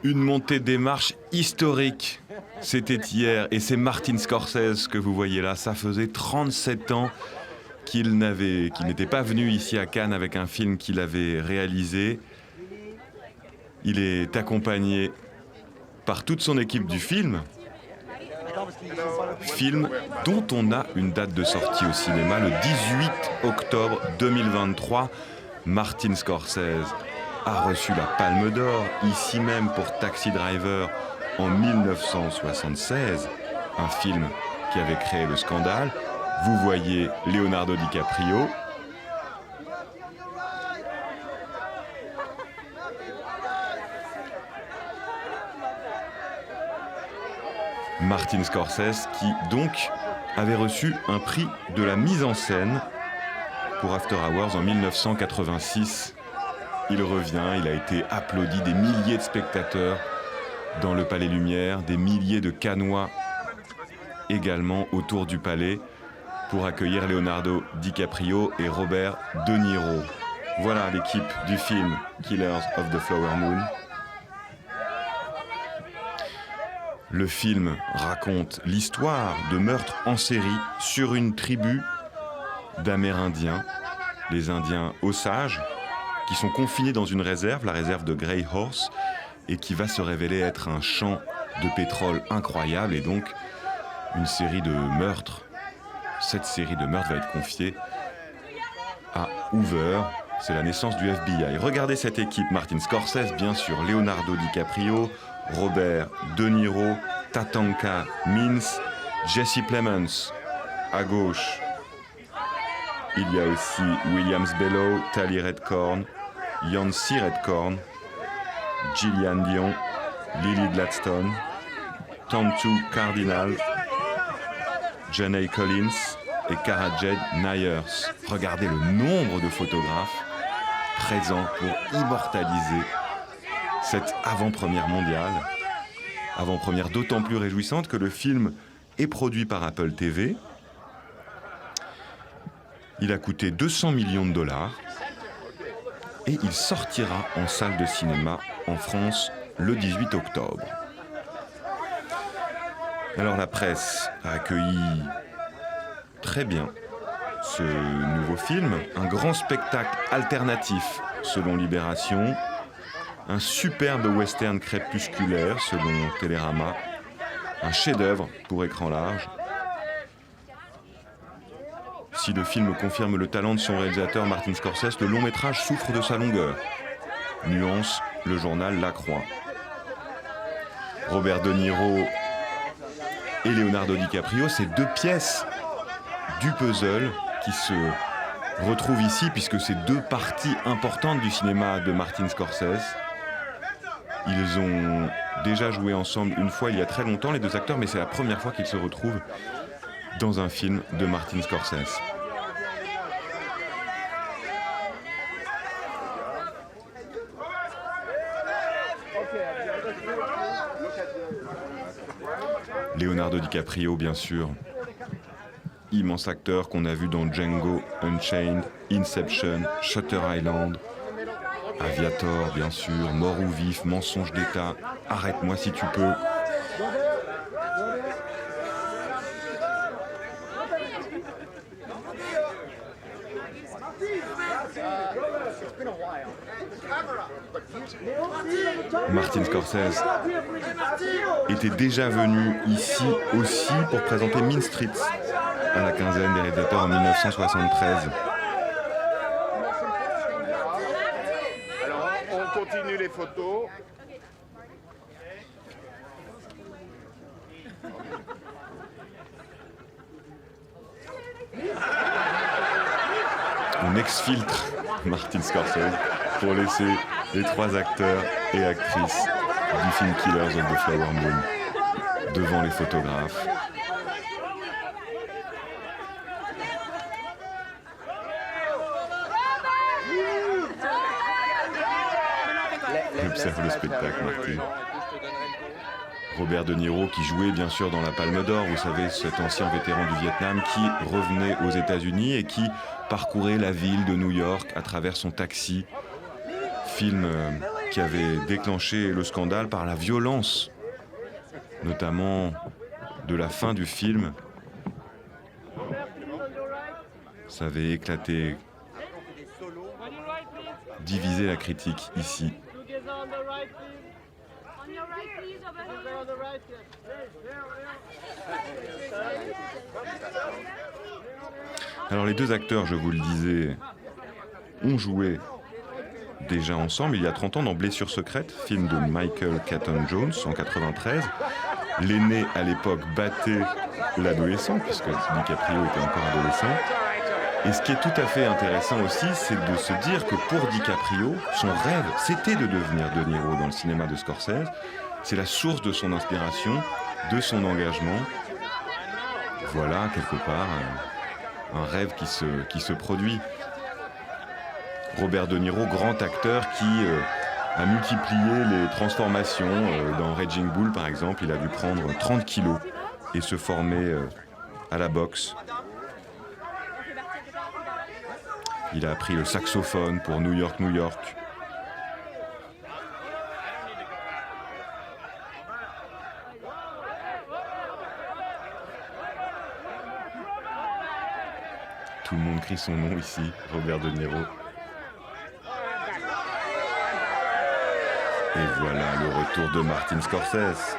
Une montée des marches historique. C'était hier et c'est Martin Scorsese que vous voyez là. Ça faisait 37 ans qu'il n'était pas venu ici à Cannes avec un film qu'il avait réalisé. Il est accompagné par toute son équipe du film dont on a une date de sortie au cinéma le 18 octobre 2023. Martin Scorsese a reçu la Palme d'Or ici même pour Taxi Driver en 1976, un film qui avait créé le scandale. Vous voyez Leonardo DiCaprio. Martin Scorsese qui donc avait reçu un prix de la mise en scène pour After Hours en 1986. Il revient, il a été applaudi, des milliers de spectateurs dans le Palais Lumière, des milliers de Cannois également autour du palais pour accueillir Leonardo DiCaprio et Robert De Niro. Voilà l'équipe du film Killers of the Flower Moon. Le film raconte l'histoire de meurtres en série sur une tribu d'Amérindiens, les Indiens Osages, qui sont confinés dans une réserve, la réserve de Grey Horse, et qui va se révéler être un champ de pétrole incroyable, et donc une série de meurtres. Cette série de meurtres va être confiée à Hoover. C'est la naissance du FBI. Regardez cette équipe, Martin Scorsese, bien sûr, Leonardo DiCaprio, Robert De Niro, Tatanka Means, Jesse Plemons. À gauche, il y a aussi Williams Bellow, Tali Redcorn, Yancy Redcorn, Gillian Dion, Lily Gladstone, Tantu Cardinal, Janae Collins et Cara Jade Myers. Regardez le nombre de photographes présents pour immortaliser cette avant-première mondiale. Avant-première d'autant plus réjouissante que le film est produit par Apple TV. Il a coûté 200 millions de dollars et il sortira en salle de cinéma en France le 18 octobre. Alors la presse a accueilli très bien ce nouveau film, un grand spectacle alternatif selon Libération, un superbe western crépusculaire selon Télérama, un chef-d'œuvre pour écran large. Si le film confirme le talent de son réalisateur Martin Scorsese, le long métrage souffre de sa longueur. Nuance le journal La Croix. Robert De Niro et Leonardo DiCaprio, c'est deux pièces du puzzle qui se retrouvent ici, puisque c'est deux parties importantes du cinéma de Martin Scorsese. Ils ont déjà joué ensemble une fois il y a très longtemps, les deux acteurs, mais c'est la première fois qu'ils se retrouvent dans un film de Martin Scorsese. Leonardo DiCaprio, bien sûr, immense acteur qu'on a vu dans Django Unchained, Inception, Shutter Island, Aviator, bien sûr, Mort ou vif, Mensonge d'État, Arrête-moi si tu peux. Martin Scorsese était déjà venu ici aussi pour présenter Mean Streets à la quinzaine des réalisateurs en 1973. Alors, on continue les photos. On exfiltre Martin Scorsese pour laisser les trois acteurs et actrices du film Killers of the Flower Moon devant les photographes. Observe le spectacle, Martin. Robert De Niro qui jouait bien sûr dans la Palme d'Or, vous savez, cet ancien vétéran du Vietnam qui revenait aux États-Unis et qui parcourait la ville de New York à travers son taxi. Film qui avait déclenché le scandale par la violence, notamment de la fin du film. Ça avait éclaté, divisé la critique ici. Alors les deux acteurs, je vous le disais, ont joué déjà ensemble il y a 30 ans dans Blessure secrète, film de Michael Caton Jones en 93. L'aîné à l'époque battait l'adolescent, puisque DiCaprio était encore adolescent. Et ce qui est tout à fait intéressant aussi, c'est de se dire que pour DiCaprio, son rêve, c'était de devenir De Niro dans le cinéma de Scorsese. C'est la source de son inspiration, de son engagement. Voilà, quelque part, un rêve qui se produit. Robert De Niro, grand acteur qui a multiplié les transformations. Dans Raging Bull, par exemple, il a dû prendre 30 kilos et se former à la boxe. Il a appris le saxophone pour New York, New York. Tout le monde crie son nom ici, Robert De Niro. Et voilà le retour de Martin Scorsese.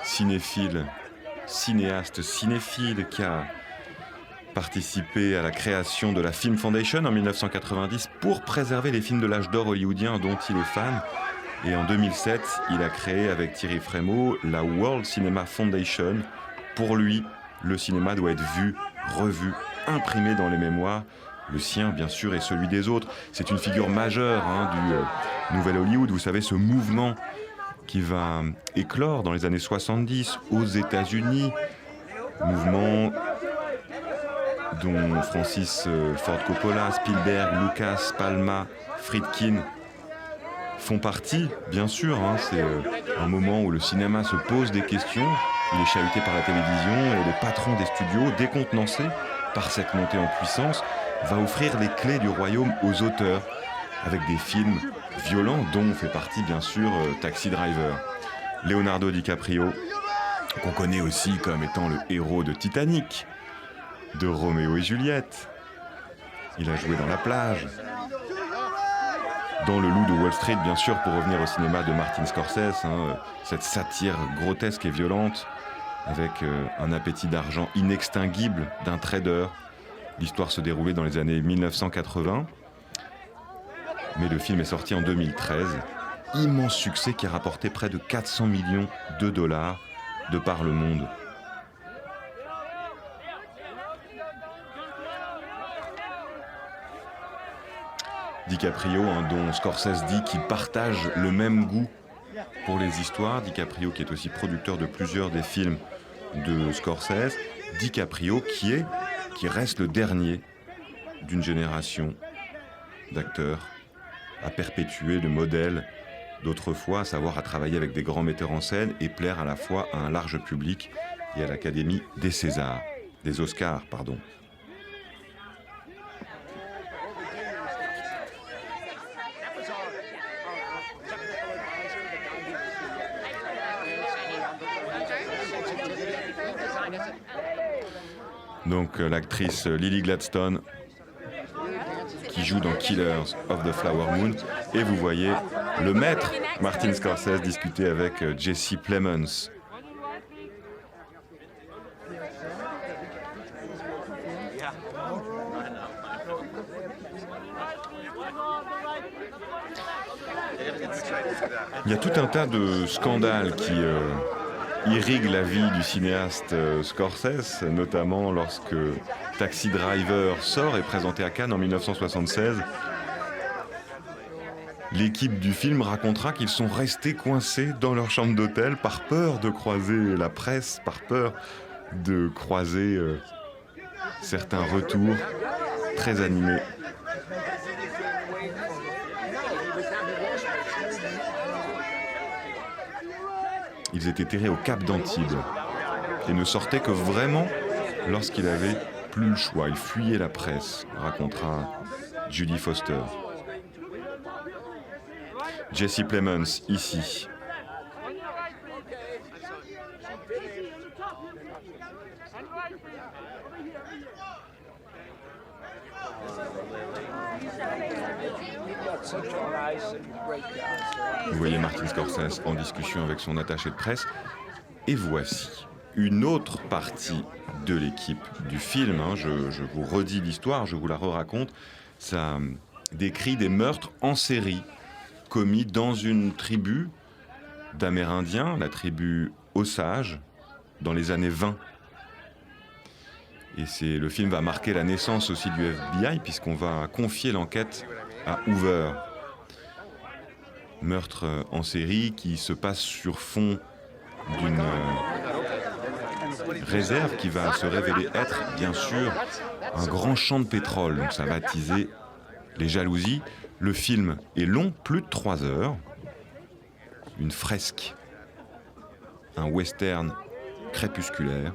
Cinéphile, cinéaste cinéphile qui a participé à la création de la Film Foundation en 1990 pour préserver les films de l'âge d'or hollywoodien dont il est fan. Et en 2007, il a créé avec Thierry Frémaux la World Cinema Foundation. Pour lui, le cinéma doit être vu, revu, imprimé dans les mémoires. Le sien, bien sûr, et celui des autres. C'est une figure majeure du Nouvel Hollywood. Vous savez, ce mouvement qui va éclore dans les années 70 aux États-Unis. Mouvement dont Francis Ford Coppola, Spielberg, Lucas, Palma, Friedkin font partie, bien sûr. C'est un moment où le cinéma se pose des questions. Il est chahuté par la télévision et le patron des studios, décontenancé par cette montée en puissance, va offrir les clés du royaume aux auteurs, avec des films violents dont fait partie, bien sûr, Taxi Driver. Leonardo DiCaprio, qu'on connaît aussi comme étant le héros de Titanic, de Roméo et Juliette. Il a joué dans La Plage, dans Le Loup de Wall Street, bien sûr, pour revenir au cinéma de Martin Scorsese, cette satire grotesque et violente, avec un appétit d'argent inextinguible d'un trader. L'histoire se déroulait dans les années 1980, mais le film est sorti en 2013. Immense succès qui a rapporté près de 400 millions de dollars de par le monde. DiCaprio, dont Scorsese dit qu'il partage le même goût pour les histoires. DiCaprio qui est aussi producteur de plusieurs des films de Scorsese. DiCaprio qui reste le dernier d'une génération d'acteurs à perpétuer le modèle d'autrefois, à savoir à travailler avec des grands metteurs en scène et plaire à la fois à un large public et à l'Académie des Oscars, pardon. Donc l'actrice Lily Gladstone qui joue dans Killers of the Flower Moon, et vous voyez le maître Martin Scorsese discuter avec Jesse Plemons. Il y a tout un tas de scandales qui irriguent la vie du cinéaste Scorsese, notamment lorsque Taxi Driver sort et présenté à Cannes en 1976. L'équipe du film racontera qu'ils sont restés coincés dans leur chambre d'hôtel par peur de croiser la presse, par peur de croiser certains retours très animés. Ils étaient terrés au Cap d'Antibes et ne sortaient que vraiment lorsqu'il avait plus le choix. Il fuyait la presse, racontera Judy Foster. Jesse Plemons, ici. Vous voyez Martin Scorsese en discussion avec son attaché de presse. Et voici une autre partie de l'équipe du film. Je vous redis l'histoire, je vous la re-raconte. Ça décrit des meurtres en série commis dans une tribu d'Amérindiens, la tribu Osage, dans les années 20. Et le film va marquer la naissance aussi du FBI, puisqu'on va confier l'enquête à Hoover. Meurtre en série qui se passe sur fond d'une réserve qui va se révéler être, bien sûr, un grand champ de pétrole. Donc ça va attiser les jalousies. Le film est long, plus de 3 heures. Une fresque, un western crépusculaire.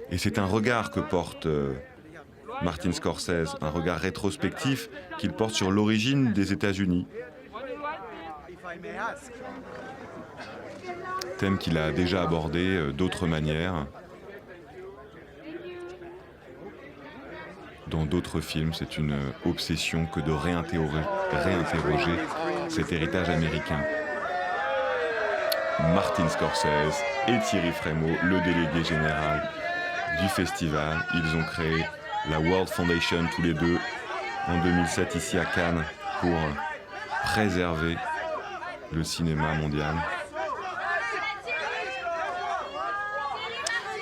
Et c'est un regard que porte Martin Scorsese, un regard rétrospectif qu'il porte sur l'origine des États-Unis. Thème qu'il a déjà abordé d'autres manières. Dans d'autres films, c'est une obsession que de réinterroger cet héritage américain. Martin Scorsese et Thierry Frémaux, le délégué général du festival. Ils ont créé la World Foundation tous les deux en 2007 ici à Cannes pour préserver le cinéma mondial.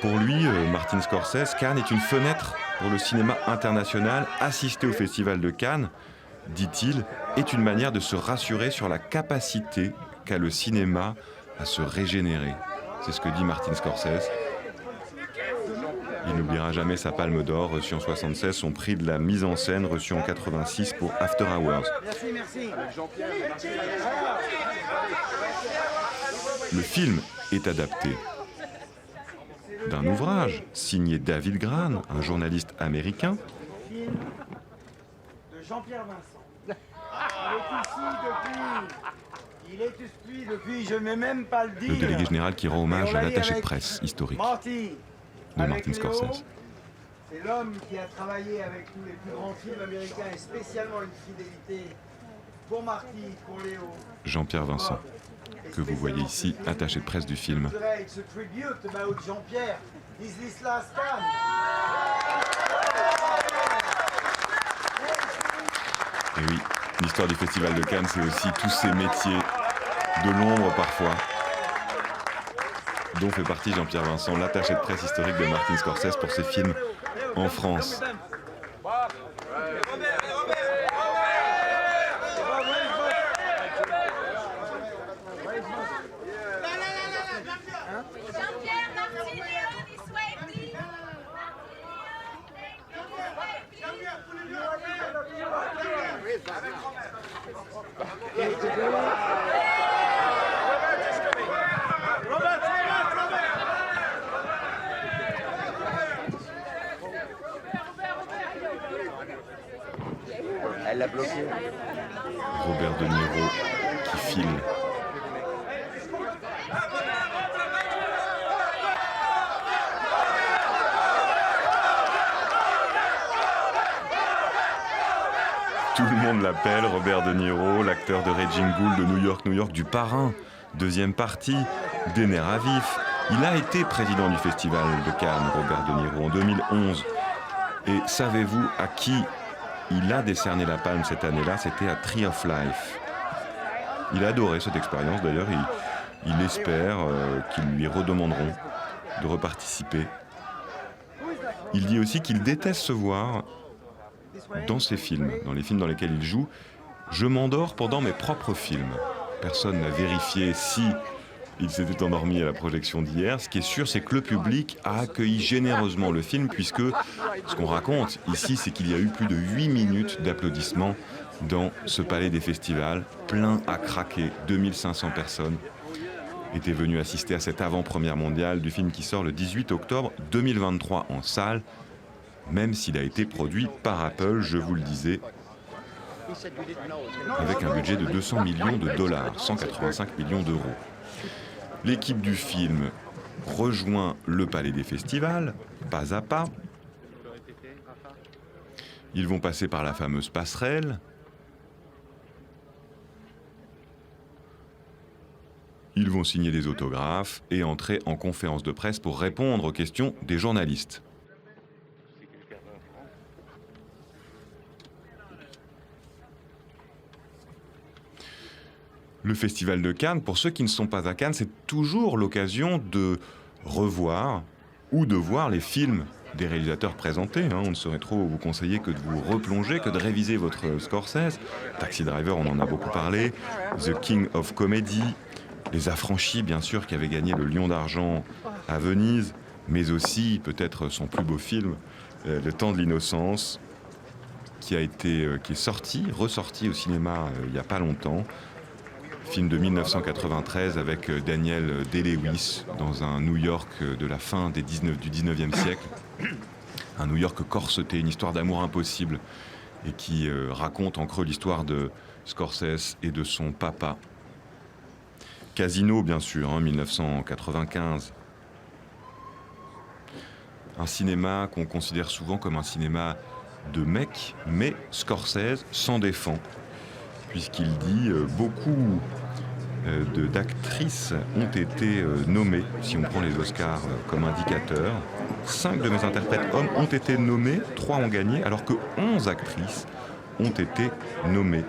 Pour lui, Martin Scorsese, Cannes est une fenêtre pour le cinéma international. Assister au Festival de Cannes, dit-il, est une manière de se rassurer sur la capacité qu'a le cinéma à se régénérer. C'est ce que dit Martin Scorsese. Il n'oubliera jamais sa Palme d'Or, reçue en 1976, son prix de la mise en scène, reçu en 1986 pour After Hours. Merci. Le film est adapté d'un ouvrage signé David Grann, un journaliste américain. De Jean-Pierre Vincent. Il est ici depuis, je ne vais même pas le dire. Le délégué général qui rend hommage à l'attaché de presse historique de Martin Scorsese. C'est l'homme qui a travaillé avec tous les plus grands films américains et spécialement une fidélité pour Marty, pour Léo. Jean-Pierre Vincent, que vous voyez ici, attaché de presse du film. Jean-Pierre, is this last time? Et oui, l'histoire du Festival de Cannes, c'est aussi tous ces métiers de l'ombre parfois, dont fait partie Jean-Pierre Vincent, l'attaché de presse historique de Martin Scorsese pour ses films en France. Elle l'a bloqué. Robert De Niro qui file. Tout le monde l'appelle Robert De Niro, l'acteur de Raging Bull de New York, du Parrain, deuxième partie, des nerfs à vif. Il a été président du Festival de Cannes, Robert De Niro, en 2011. Et savez-vous à qui il a décerné la palme cette année-là? C'était à Tree of Life. Il a adoré cette expérience, d'ailleurs. Il espère qu'ils lui redemanderont de reparticiper. Il dit aussi qu'il déteste se voir dans ses films, dans les films dans lesquels il joue. Je m'endors pendant mes propres films. Personne n'a vérifié si il s'était endormi à la projection d'hier. Ce qui est sûr, c'est que le public a accueilli généreusement le film, puisque ce qu'on raconte ici, c'est qu'il y a eu plus de 8 minutes d'applaudissements dans ce palais des festivals, plein à craquer, 2500 personnes. était venu assister à cette avant-première mondiale du film qui sort le 18 octobre 2023 en salle, même s'il a été produit par Apple, je vous le disais, avec un budget de 200 millions de dollars, 185 millions d'euros. L'équipe du film rejoint le Palais des Festivals, pas à pas. Ils vont passer par la fameuse passerelle. Ils vont signer des autographes et entrer en conférence de presse pour répondre aux questions des journalistes. Le Festival de Cannes, pour ceux qui ne sont pas à Cannes, c'est toujours l'occasion de revoir ou de voir les films des réalisateurs présentés. On ne saurait trop vous conseiller que de vous replonger, que de réviser votre Scorsese. Taxi Driver, on en a beaucoup parlé. The King of Comedy. Les Affranchis, bien sûr, qui avaient gagné le Lion d'Argent à Venise. Mais aussi, peut-être son plus beau film, Le Temps de l'Innocence, qui est ressorti au cinéma il n'y a pas longtemps. Film de 1993 avec Daniel Day-Lewis dans un New York de la fin du 19e siècle. Un New York corseté, une histoire d'amour impossible et qui raconte en creux l'histoire de Scorsese et de son papa. Casino, bien sûr, 1995. Un cinéma qu'on considère souvent comme un cinéma de mecs, mais Scorsese s'en défend, puisqu'il dit beaucoup d'actrices ont été nommées, si on prend les Oscars comme indicateur. 5 de mes interprètes hommes ont été nommés, 3 ont gagné, alors que 11 actrices ont été nommées.